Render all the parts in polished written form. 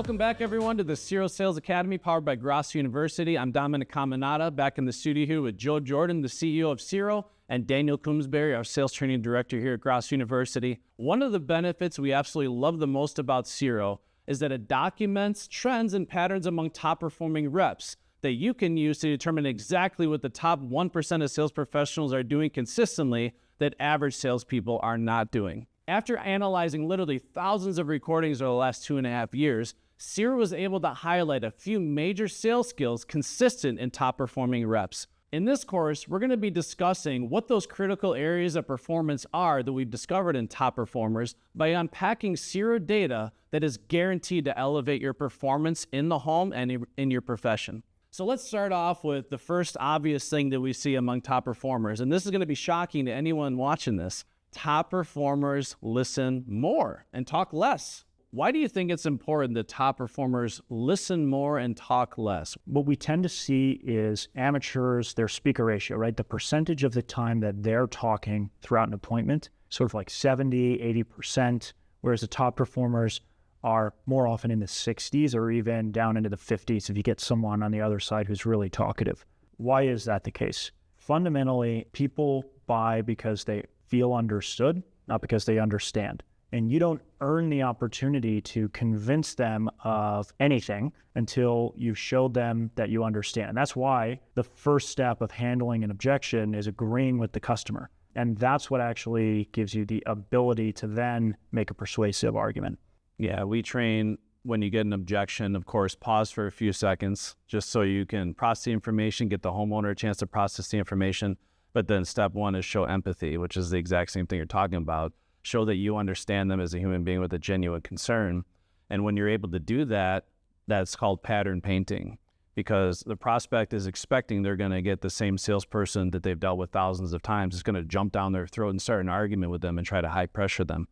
Welcome back, everyone, to the Siro Sales Academy powered by Grosso University. I'm Dominic Caminata, back in the studio here with Joe Jordan, the CEO of Siro, and Daniel Coomes-Barry, our sales training director here at Grosso University. One of the benefits we absolutely love the most about Siro is that it documents trends and patterns among top-performing reps that you can use to determine exactly what the top 1% of sales professionals are doing consistently that average salespeople are not doing. After analyzing literally thousands of recordings over the last 2.5 years, Siro was able to highlight a few major sales skills consistent in top-performing reps. In this course, we're going to be discussing what those critical areas of performance are that we've discovered in top performers by unpacking Siro data that is guaranteed to elevate your performance in the home and in your profession. So let's start off with the first obvious thing that we see among top performers, and this is going to be shocking to anyone watching this. Top performers listen more and talk less. Why do you think it's important that top performers listen more and talk less? What we tend to see is amateurs, their speaker ratio, right? The percentage of the time that they're talking throughout an appointment, sort of like 70, 80%, whereas the top performers are more often in the 60s or even down into the 50s if you get someone on the other side who's really talkative. Why is that the case? Fundamentally, people buy because they feel understood, not because they understand. And you don't earn the opportunity to convince them of anything until you've showed them that you understand. And that's why the first step of handling an objection is agreeing with the customer. And that's what actually gives you the ability to then make a persuasive argument. Yeah, we train when you get an objection, of course, pause for a few seconds just so you can process the information, get the homeowner a chance to process the information. But then step one is show empathy, which is the exact same thing you're talking about. Show that you understand them as a human being with a genuine concern. And when you're able to do that, that's called pattern painting, because the prospect is expecting they're going to get the same salesperson that they've dealt with thousands of times. It's going to jump down their throat and start an argument with them and try to high pressure them.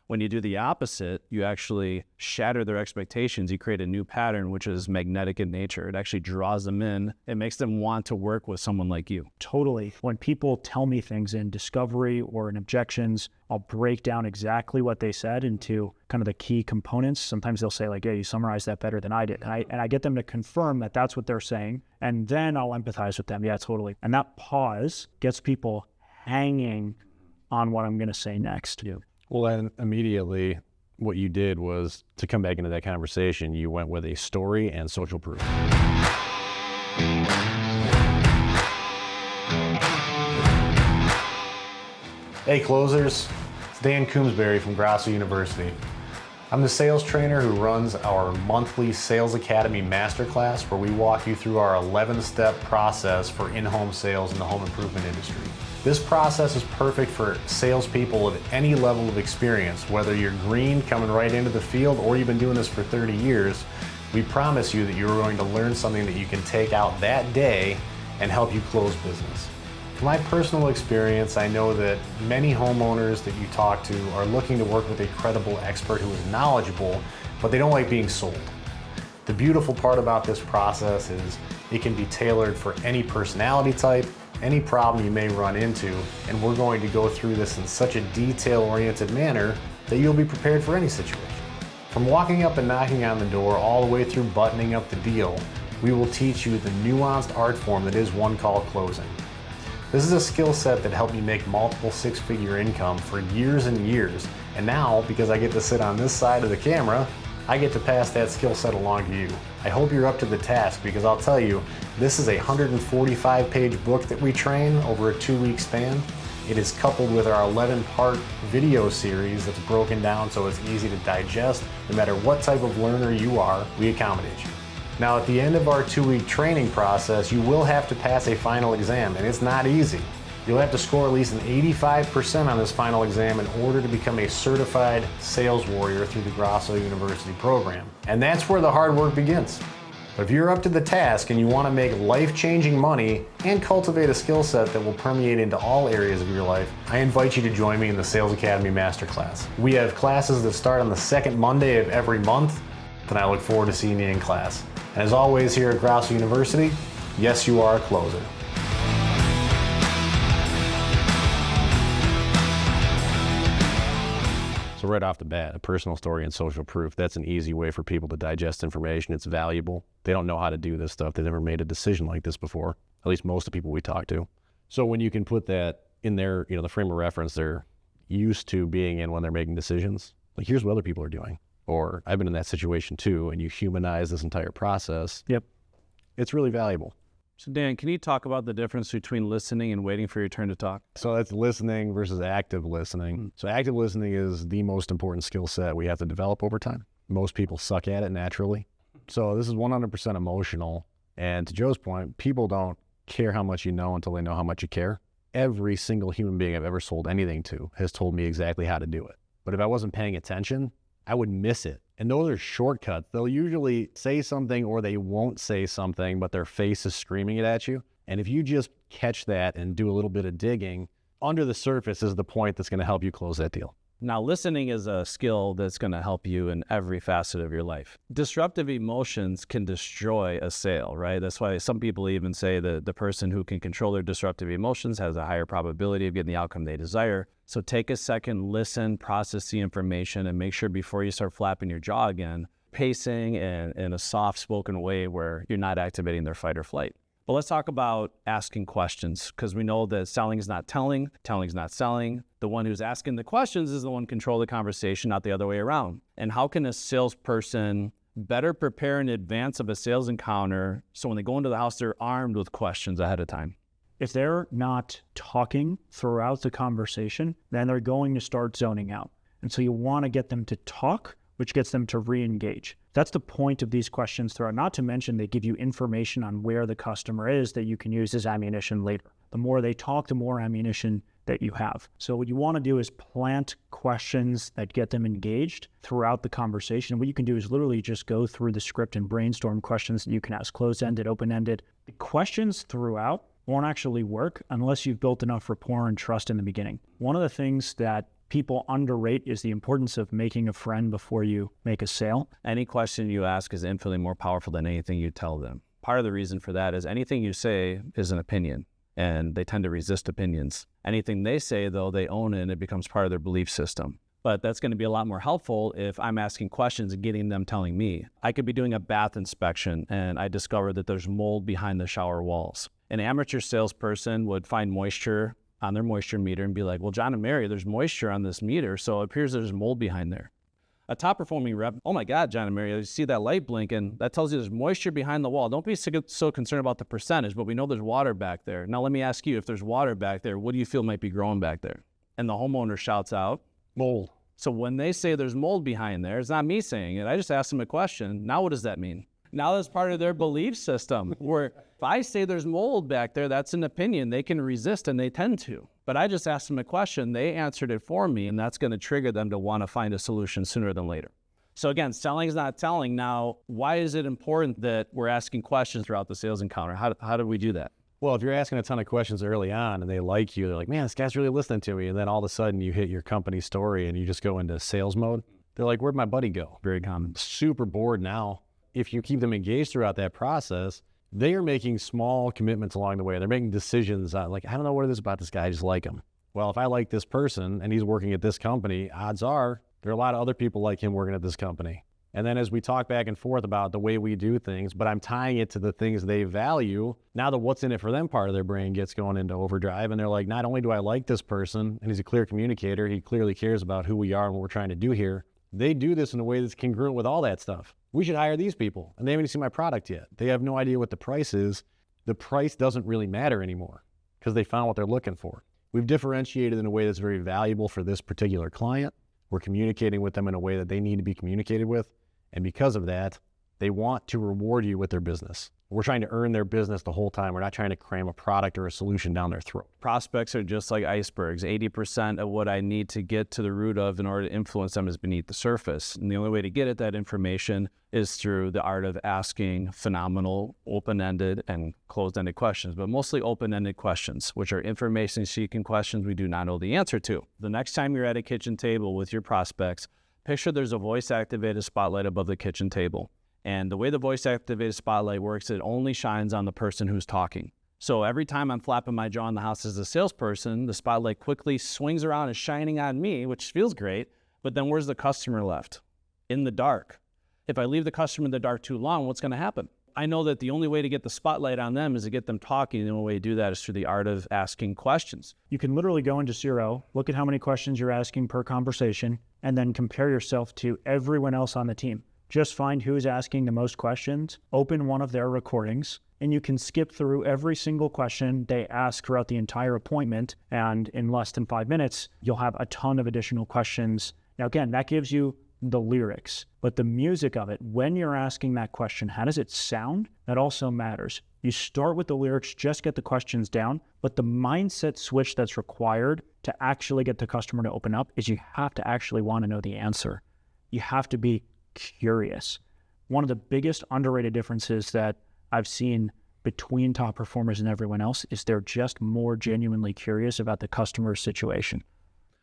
When you do the opposite, you actually shatter their expectations. You create a new pattern, which is magnetic in nature. It actually draws them in. It makes them want to work with someone like you. Totally. When people tell me things in discovery or in objections, I'll break down exactly what they said into kind of the key components. Sometimes they'll say like, yeah, you summarized that better than I did. And I get them to confirm that that's what they're saying. And then I'll empathize with them. Yeah, totally. And that pause gets people hanging on what I'm going to say next. Yeah. Well, then immediately what you did was, to come back into that conversation, you went with a story and social proof. Hey closers, it's Dan Coomes-Barry from Grosso University. I'm the sales trainer who runs our monthly Sales Academy Masterclass, where we walk you through our 11-step process for in-home sales in the home improvement industry. This process is perfect for salespeople of any level of experience, whether you're green coming right into the field or you've been doing this for 30 years. We promise you that you're going to learn something that you can take out that day and help you close business. From my personal experience, I know that many homeowners that you talk to are looking to work with a credible expert who is knowledgeable, but they don't like being sold. The beautiful part about this process is it can be tailored for any personality type, any problem you may run into, and we're going to go through this in such a detail-oriented manner that you'll be prepared for any situation. From walking up and knocking on the door all the way through buttoning up the deal, we will teach you the nuanced art form that is one call closing. This is a skill set that helped me make multiple six-figure income for years and years, and now, because I get to sit on this side of the camera, I get to pass that skill set along to you. I hope you're up to the task, because I'll tell you, this is a 145-page book that we train over a 2-week span. It is coupled with our 11-part video series that's broken down so it's easy to digest. No matter what type of learner you are, we accommodate you. Now, at the end of our 2-week training process, you will have to pass a final exam, and it's not easy. You'll have to score at least an 85% on this final exam in order to become a certified sales warrior through the Grosso University program. And that's where the hard work begins. But if you're up to the task and you want to make life-changing money and cultivate a skill set that will permeate into all areas of your life, I invite you to join me in the Sales Academy Masterclass. We have classes that start on the second Monday of every month, and I look forward to seeing you in class. And as always here at Grosso University, yes, you are a closer. So So right off the bat, a personal story and social proof, that's an easy way for people to digest information. It's valuable. They don't know how to do this stuff. They've never made a decision like this before, at least most of the people we talk to. So when you can put that in their, the frame of reference they're used to being in when they're making decisions, like here's what other people are doing, or I've been in that situation too, and you humanize this entire process. Yep. It's really valuable. So Dan, can you talk about the difference between listening and waiting for your turn to talk? So that's listening versus active listening. So active listening is the most important skill set we have to develop over time. Most people suck at it naturally. So this is 100% emotional. And to Joe's point, people don't care how much you know until they know how much you care. Every single human being I've ever sold anything to has told me exactly how to do it. But if I wasn't paying attention, I would miss it. And those are shortcuts. They'll usually say something or they won't say something, but their face is screaming it at you. And if you just catch that and do a little bit of digging, under the surface is the point that's going to help you close that deal. Now, listening is a skill that's going to help you in every facet of your life. Disruptive emotions can destroy a sale, right? That's why some people even say that the person who can control their disruptive emotions has a higher probability of getting the outcome they desire. So take a second, listen, process the information, and make sure before you start flapping your jaw again, pacing and in a soft-spoken way where you're not activating their fight or flight. But let's talk about asking questions, because we know that selling is not telling is not selling. The one who's asking the questions is the one control the conversation, not the other way around. And how can a salesperson better prepare in advance of a sales encounter so when they go into the house, they're armed with questions ahead of time? If they're not talking throughout the conversation, then they're going to start zoning out. And so you want to get them to talk, which gets them to re-engage. That's the point of these questions throughout. Not to mention they give you information on where the customer is that you can use as ammunition later. The more they talk, the more ammunition that you have. So what you want to do is plant questions that get them engaged throughout the conversation. What you can do is literally just go through the script and brainstorm questions that you can ask, closed-ended, open-ended. The questions throughout won't actually work unless you've built enough rapport and trust in the beginning. One of the things that people underrate is the importance of making a friend before you make a sale. Any question you ask is infinitely more powerful than anything you tell them. Part of the reason for that is anything you say is an opinion, and they tend to resist opinions. Anything they say, though, they own it, and it becomes part of their belief system. But that's going to be a lot more helpful if I'm asking questions and getting them telling me. I could be doing a bath inspection, and I discover that there's mold behind the shower walls. An amateur salesperson would find moisture on their moisture meter and be like, well, John and Mary, there's moisture on this meter, so it appears there's mold behind there. A top-performing rep, oh my God, John and Mary, you see that light blinking, that tells you there's moisture behind the wall. Don't be so concerned about the percentage, but we know there's water back there. Now let me ask you, if there's water back there, what do you feel might be growing back there? And the homeowner shouts out, Mold. So when they say there's mold behind there, it's not me saying it. I just asked them a question. Now what does that mean? Now that's part of their belief system, where if I say there's mold back there, that's an opinion. They can resist, and they tend to. But I just asked them a question. They answered it for me, and that's going to trigger them to want to find a solution sooner than later. So again, selling is not telling. Now, why is it important that we're asking questions throughout the sales encounter? How do we do that? Well, if you're asking a ton of questions early on and they like you, they're like, man, this guy's really listening to me. And then all of a sudden you hit your company story and you just go into sales mode. They're like, where'd my buddy go? Very common. Super bored now. If you keep them engaged throughout that process, they are making small commitments along the way. They're making decisions on, like, I don't know what it is about this guy, I just like him. Well, if I like this person and he's working at this company, odds are there are a lot of other people like him working at this company. And then as we talk back and forth about the way we do things, but I'm tying it to the things they value, now the what's in it for them part of their brain gets going into overdrive. And they're like, not only do I like this person, and he's a clear communicator, he clearly cares about who we are and what we're trying to do here. They do this in a way that's congruent with all that stuff. We should hire these people. And they haven't even seen my product yet. They have no idea what the price is. The price doesn't really matter anymore because they found what they're looking for. We've differentiated in a way that's very valuable for this particular client. We're communicating with them in a way that they need to be communicated with. And because of that, they want to reward you with their business. We're trying to earn their business the whole time. We're not trying to cram a product or a solution down their throat. Prospects are just like icebergs. 80% of what I need to get to the root of in order to influence them is beneath the surface. And the only way to get at that information is through the art of asking phenomenal, open-ended and closed-ended questions, but mostly open-ended questions, which are information-seeking questions we do not know the answer to. The next time you're at a kitchen table with your prospects, picture there's a voice-activated spotlight above the kitchen table. And the way the voice-activated spotlight works, it only shines on the person who's talking. So every time I'm flapping my jaw in the house as a salesperson, the spotlight quickly swings around and shining on me, which feels great, But then where's the customer left? In the dark. If I leave the customer in the dark too long, what's going to happen? I know that the only way to get the spotlight on them is to get them talking. The only way to do that is through the art of asking questions. You can literally go into Siro, look at how many questions you're asking per conversation, and then compare yourself to everyone else on the team. Just find who's asking the most questions, open one of their recordings, and you can skip through every single question they ask throughout the entire appointment. And in less than 5 minutes, you'll have a ton of additional questions. Now, again, that gives you the lyrics, but the music of it, when you're asking that question, how does it sound? That also matters. You start with the lyrics, just get the questions down, but the mindset switch that's required to actually get the customer to open up is you have to actually want to know the answer. You have to be curious. One of the biggest underrated differences that I've seen between top performers and everyone else is they're just more genuinely curious about the customer's situation.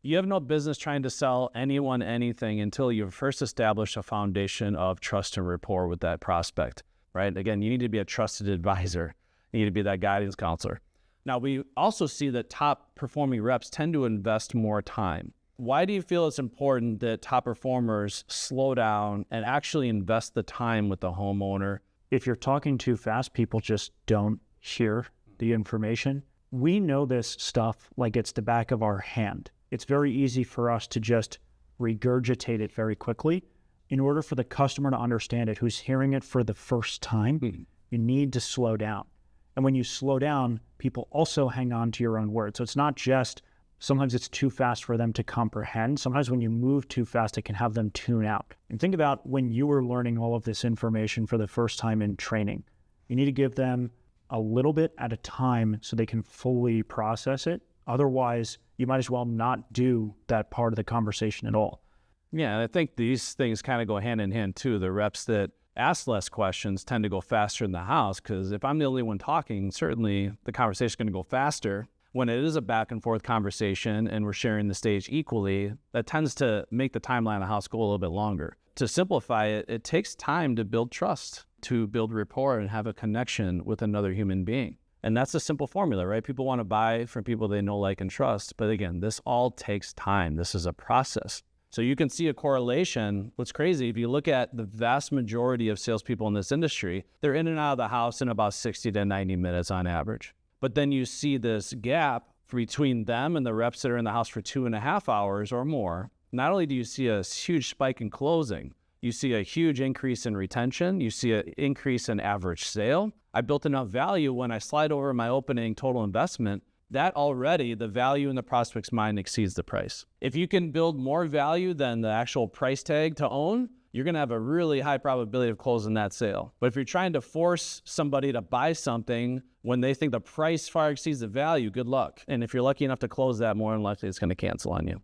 You have no business trying to sell anyone anything until you've first established a foundation of trust and rapport with that prospect, right? Again, you need to be a trusted advisor. You need to be that guidance counselor. Now, we also see that top performing reps tend to invest more time. Why do you feel it's important that top performers slow down and actually invest the time with the homeowner? If you're talking too fast, people just don't hear the information. We know this stuff like it's the back of our hand. It's very easy for us to just regurgitate it very quickly. In order for the customer to understand it, who's hearing it for the first time, you need to slow down. And when you slow down, people also hang on to your own words. So it's not just, sometimes it's too fast for them to comprehend. Sometimes when you move too fast, it can have them tune out. And think about when you were learning all of this information for the first time in training. You need to give them a little bit at a time so they can fully process it. Otherwise, you might as well not do that part of the conversation at all. Yeah, and I think these things kind of go hand in hand too. The reps that ask less questions tend to go faster in the house, because if I'm the only one talking, certainly the conversation is going to go faster. When it is a back and forth conversation and we're sharing the stage equally, that tends to make the timeline of the house go a little bit longer. To simplify it, it takes time to build trust, to build rapport and have a connection with another human being. And that's a simple formula, right? People want to buy from people they know, like, and trust. But again, this all takes time. This is a process. So you can see a correlation. What's crazy, if you look at the vast majority of salespeople in this industry, they're in and out of the house in about 60 to 90 minutes on average. But then you see this gap between them and the reps that are in the house for 2.5 hours or more. Not only do you see a huge spike in closing, you see a huge increase in retention. You see an increase in average sale. I built enough value when I slide over my opening total investment, that already the value in the prospect's mind exceeds the price. If you can build more value than the actual price tag to own, you're going to have a really high probability of closing that sale. But if you're trying to force somebody to buy something when they think the price far exceeds the value, good luck. And if you're lucky enough to close that, more than likely it's going to cancel on you.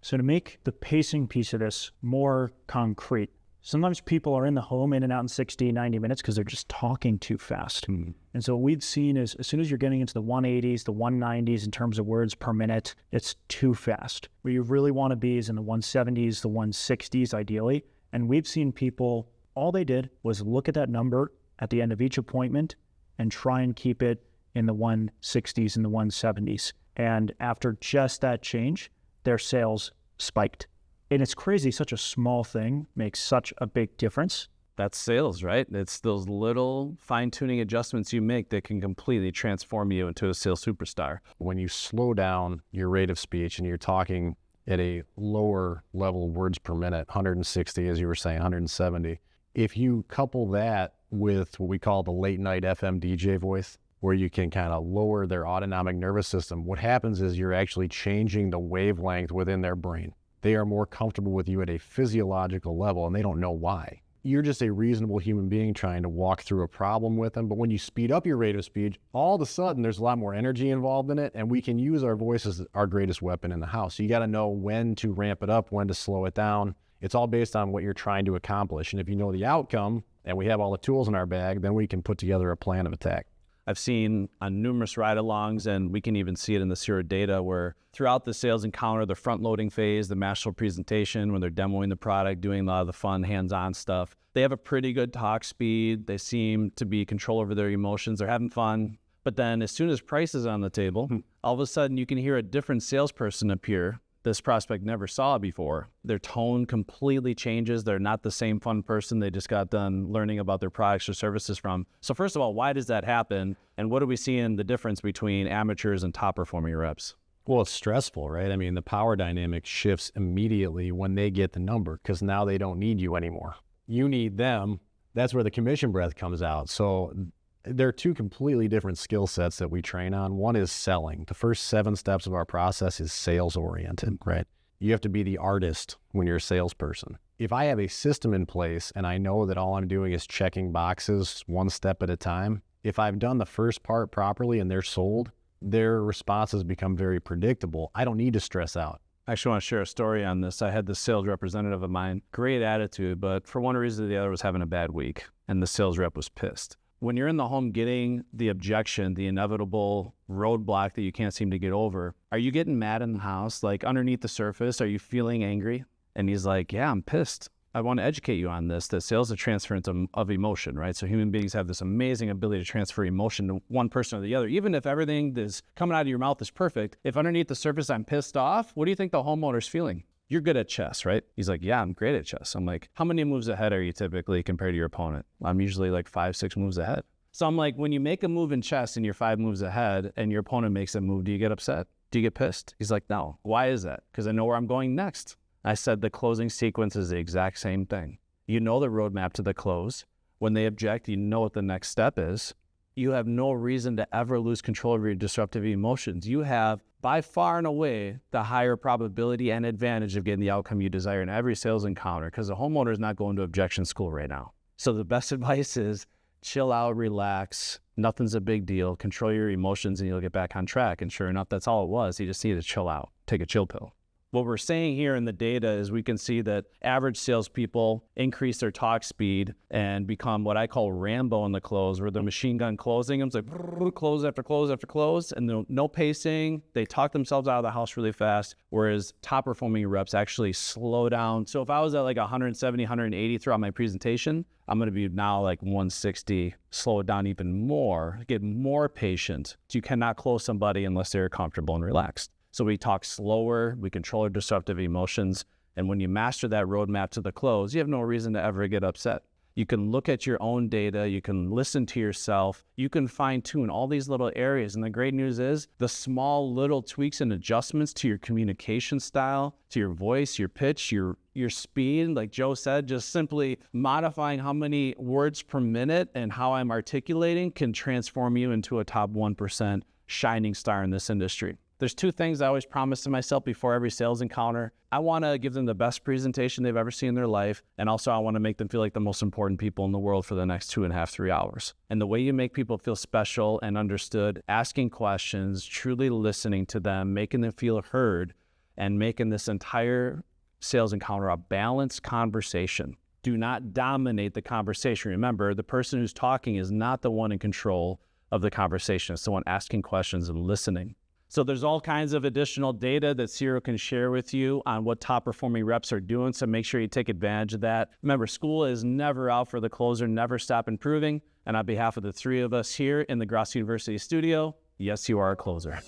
So to make the pacing piece of this more concrete, sometimes people are in the home in and out in 60, 90 minutes because they're just talking too fast. And so what we've seen is as soon as you're getting into the 180s, the 190s in terms of words per minute, it's too fast. Where you really want to be is in the 170s, the 160s ideally. And we've seen people, all they did was look at that number at the end of each appointment and try and keep it in the 160s and the 170s. And after just that change, their sales spiked. And it's crazy, such a small thing makes such a big difference. That's sales, right? It's those little fine-tuning adjustments you make that can completely transform you into a sales superstar. When you slow down your rate of speech and you're talking at a lower level of words per minute, 160, as you were saying, 170, if you couple that with what we call the late night FM DJ voice, where you can kind of lower their autonomic nervous system, what happens is you're actually changing the wavelength within their brain. They are more comfortable with you at a physiological level, and they don't know why. You're just a reasonable human being trying to walk through a problem with them. But when you speed up your rate of speech, all of a sudden there's a lot more energy involved in it, and we can use our voice as our greatest weapon in the house. So you got to know when to ramp it up, when to slow it down. It's all based on what you're trying to accomplish. And if you know the outcome and we have all the tools in our bag, then we can put together a plan of attack. I've seen on numerous ride-alongs, and we can even see it in the Siro data, where throughout the sales encounter, the front-loading phase, the masterful presentation, when they're demoing the product, doing a lot of the fun hands-on stuff, they have a pretty good talk speed. They seem to be in control over their emotions. They're having fun. But then as soon as price is on the table, all of a sudden you can hear a different salesperson appear this prospect never saw before. Their tone completely changes. They're not the same fun person they just got done learning about their products or services from. So first of all, why does that happen? And what do we see in the difference between amateurs and top performing reps? Well, it's stressful, right? I mean, the power dynamic shifts immediately when they get the number because now they don't need you anymore. You need them. That's where the commission breath comes out. So there are two completely different skill sets that we train on. One is selling. The first 7 steps of our process is sales oriented, right? You have to be the artist when you're a salesperson. If I have a system in place and I know that all I'm doing is checking boxes one step at a time, if I've done the first part properly and they're sold, their responses become very predictable. I don't need to stress out. I actually want to share a story on this. I had this sales representative of mine, great attitude, but for one reason or the other was having a bad week, and the sales rep was pissed. When you're in the home getting the objection, the inevitable roadblock that you can't seem to get over, are you getting mad in the house? Like underneath the surface, are you feeling angry? And he's like, yeah, I'm pissed. I want to educate you on this, that sales is a transference of emotion, right? So human beings have this amazing ability to transfer emotion to one person or the other. Even if everything that's coming out of your mouth is perfect, if underneath the surface I'm pissed off, what do you think the homeowner's feeling? You're good at chess, right? He's like, yeah, I'm great at chess. I'm like, how many moves ahead are you typically compared to your opponent? I'm usually like 5, 6 moves ahead. So I'm like, when you make a move in chess and you're 5 moves ahead and your opponent makes a move, do you get upset? Do you get pissed? He's like, no. Why is that? Because I know where I'm going next. I said the closing sequence is the exact same thing. You know the roadmap to the close. When they object, you know what the next step is. You have no reason to ever lose control of your disruptive emotions. You have, by far and away, the higher probability and advantage of getting the outcome you desire in every sales encounter because the homeowner is not going to objection school right now. So the best advice is chill out, relax. Nothing's a big deal. Control your emotions and you'll get back on track. And sure enough, that's all it was. He just needed to chill out, take a chill pill. What we're saying here in the data is we can see that average salespeople increase their talk speed and become what I call Rambo in the close, where they're machine gun closing them. It's like close after close after close, and no pacing. They talk themselves out of the house really fast, whereas top performing reps actually slow down. So if I was at like 170, 180 throughout my presentation, I'm going to be now like 160, slow it down even more, get more patient. You cannot close somebody unless they're comfortable and relaxed. So we talk slower, we control our disruptive emotions, and when you master that roadmap to the close, you have no reason to ever get upset. You can look at your own data, you can listen to yourself, you can fine-tune all these little areas, and the great news is the small little tweaks and adjustments to your communication style, to your voice, your pitch, your speed, like Joe said, just simply modifying how many words per minute and how I'm articulating can transform you into a top 1% shining star in this industry. There's 2 things I always promise to myself before every sales encounter. I want to give them the best presentation they've ever seen in their life. And also I want to make them feel like the most important people in the world for the next 2.5, 3 hours. And the way you make people feel special and understood, asking questions, truly listening to them, making them feel heard, and making this entire sales encounter a balanced conversation. Do not dominate the conversation. Remember, the person who's talking is not the one in control of the conversation. It's the one asking questions and listening. So there's all kinds of additional data that Siro can share with you on what top performing reps are doing. So make sure you take advantage of that. Remember, school is never out for the closer, never stop improving. And on behalf of the 3 of us here in the Grosso University studio, yes, you are a closer.